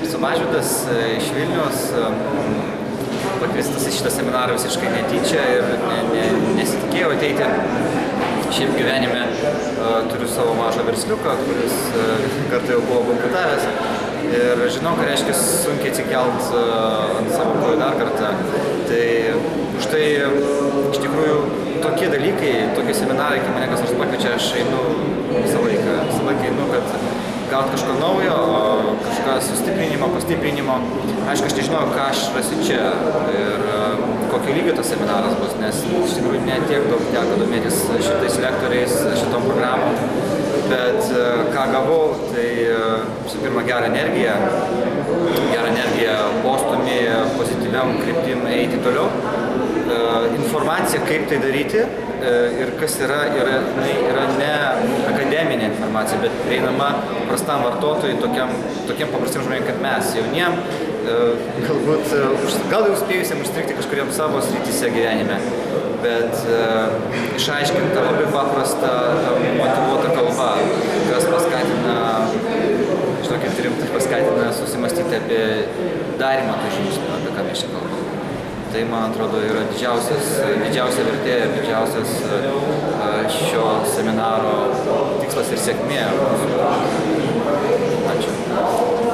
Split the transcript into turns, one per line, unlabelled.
esu Mažvydas iš Vilniaus, pakviestas į šitą seminarą visiškai netyčia ir nesitikėjau ateiti. Šiaip gyvenime turiu savo mažą versliuką, kuris kartą jau buvo bankrutavęs ir žinau, ką reiškia sunkiai atsikelt ant savo kojų dar kartą. Tai už tai iš tikrųjų tokie dalykai, tokie seminarai, kai mane kas nors pakviečia, aš einu visą laiką einu, kad gauti kažko naujo, kažką sustiprinimo, pastiprinimo. Aišku, aš nežinau, ką aš rasiu čia ir kokio lygio tas seminaras bus, nes iš tikrųjų ne tiek daug teko domėtis šitais lektoriais, šitom programom, bet ką gavau, tai visų pirma gerą energiją, postumį, pozityviam kryptim eiti toliau, informacija, kaip tai daryti ir kas yra ne akademinė informacija, bet prieinama paprastam vartotojui, tokiem paprastiem žmonėm kaip mes, jauniem, gal jau spėjusiam užstrigti kažkuriam savo srityse gyvenime, bet išaiškinta labai paprasta, motyvuota kalba, kas paskatina, žinokit, rimtai paskatina susimastyti apie darymą tų žingsnių, apie ką mes čia kalbame. Tai, man atrodo, yra didžiausia vertė ir didžiausias šio seminaro tikslas ir sėkmė. Ačiū.